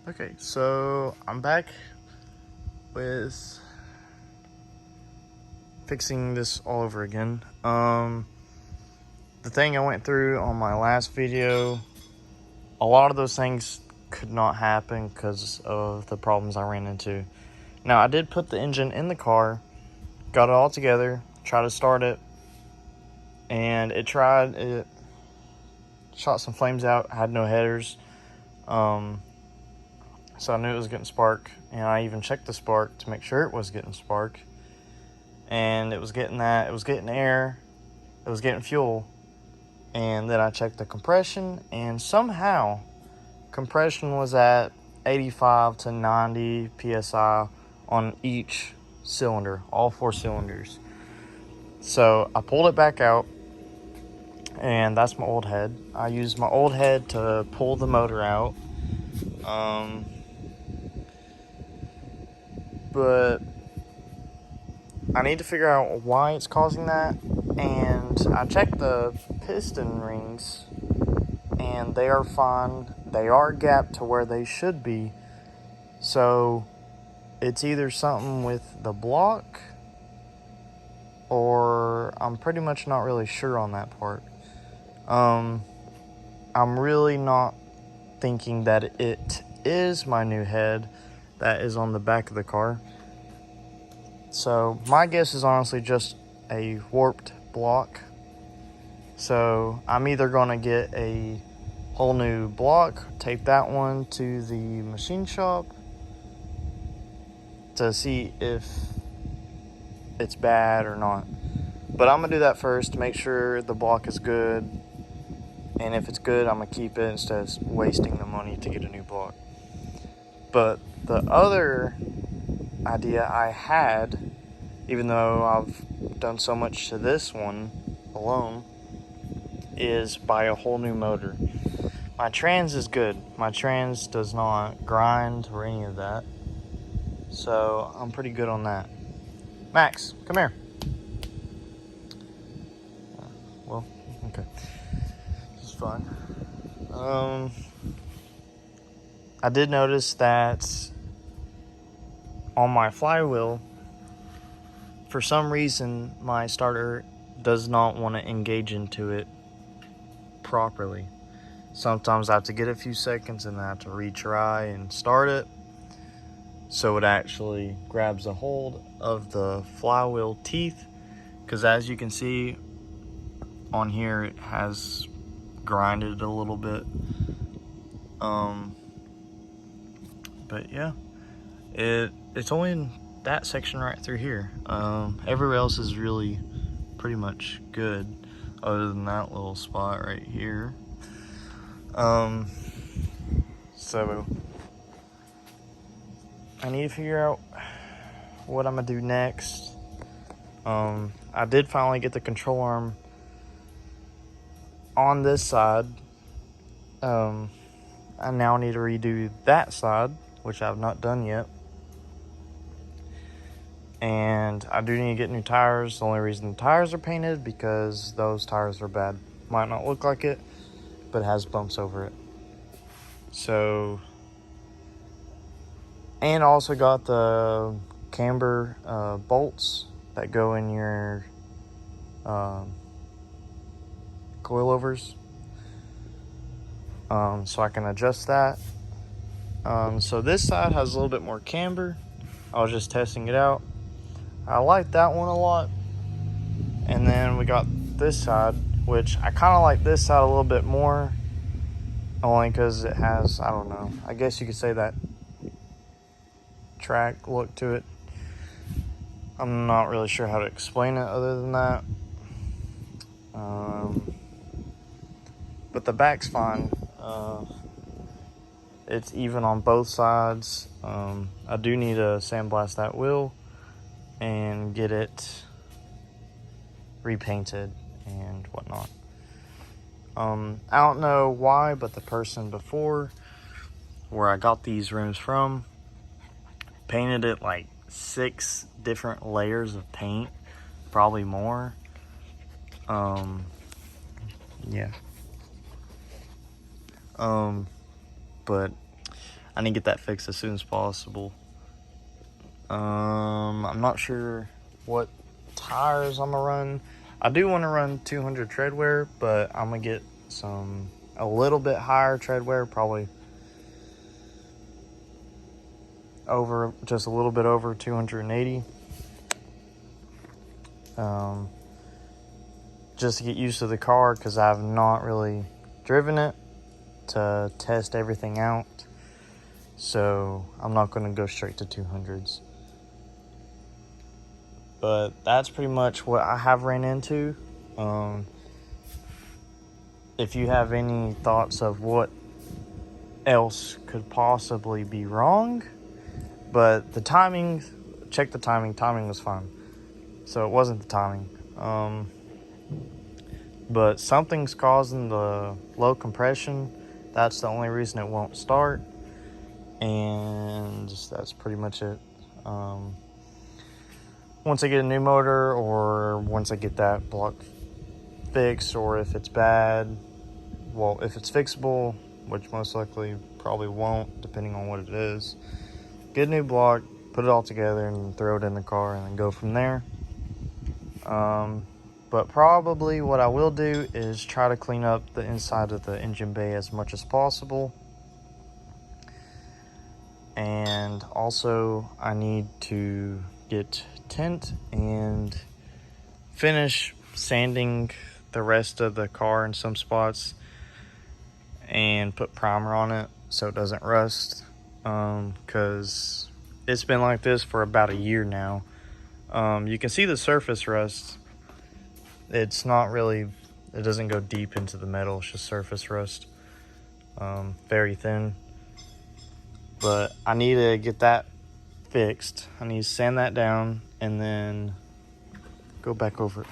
Okay, so I'm back with fixing this all over again. The thing I went through on my last video, a lot of those things could not happen because of the problems I ran into. Now, I did put the engine in the car, got it all together, tried to start it, and it shot some flames out, had no headers. So I knew it was getting spark, and I even checked the spark to make sure it was getting spark. And it was getting that, it was getting air, it was getting fuel. And then I checked the compression, and somehow compression was at 85 to 90 psi on each cylinder, all 4 cylinders. So I pulled it back out, and that's my old head. I used my old head to pull the motor out. But I need to figure out why it's causing that. And I checked the piston rings, and they are fine. They are gapped to where they should be. So it's either something with the block, or I'm pretty much not really sure on that part. I'm really not thinking that it is my new head that is on the back of the car. So my guess is honestly just a warped block. So I'm either going to get a whole new block, take that one to the machine shop to see if it's bad or not. But I'm going to do that first to make sure the block is good. And if it's good, I'm going to keep it instead of wasting the money to get a new block. But the other idea I had, even though I've done so much to this one alone, is buy a whole new motor. My trans is good. My trans does not grind or any of that. So I'm pretty good on that. Max, come here. Well, okay. This is fun. I did notice that on my flywheel, for some reason, my starter does not want to engage into it properly. Sometimes I have to get a few seconds and I have to retry and start it so it actually grabs a hold of the flywheel teeth, because as you can see on here, it has grinded a little bit. But yeah, it's only in that section right through here. Everywhere else is really pretty much good, other than that little spot right here. So I need to figure out what I'm gonna do next. I did finally get the control arm on this side. I now need to redo that side, which I've not done yet. And I do need to get new tires. The only reason the tires are painted because those tires are bad. Might not look like it, but it has bumps over it. So, and also got the camber bolts that go in your coilovers, so I can adjust that. So this side has a little bit more camber. I was just testing it out. I like that one a lot. And then we got this side, which I kind of like this side a little bit more, only because it has, I don't know, I guess you could say that track look to it. I'm not really sure how to explain it other than that. But the back's fine. It's even on both sides. I do need to sandblast that wheel and get it repainted and whatnot. I don't know why, but the person before where I got these rims from painted it like 6 different layers of paint, probably more. Yeah. But I need to get that fixed as soon as possible. I'm not sure what tires I'm gonna run. I do want to run 200 tread wear, but I'm gonna get a little bit higher tread wear, probably just a little bit over 280. Just to get used to the car, because I've not really driven it to test everything out. So I'm not going to go straight to 200s. But that's pretty much what I have ran into. If you have any thoughts of what else could possibly be wrong, but the timing, check the timing was fine. So it wasn't the timing. But something's causing the low compression. That's the only reason it won't start. And that's pretty much it. Once I get a new motor, or once I get that block fixed, or if it's bad, well, if it's fixable, which most likely probably won't, depending on what it is, get a new block, put it all together, and throw it in the car, and then go from there. But probably what I will do is try to clean up the inside of the engine bay as much as possible. And also I need to get tint and finish sanding the rest of the car in some spots and put primer on it so it doesn't rust, because it's been like this for about a year now. You can see the surface rust. It's not really, it doesn't go deep into the metal, it's just surface rust, very thin. But I need to get that fixed. I need to sand that down and then go back over it.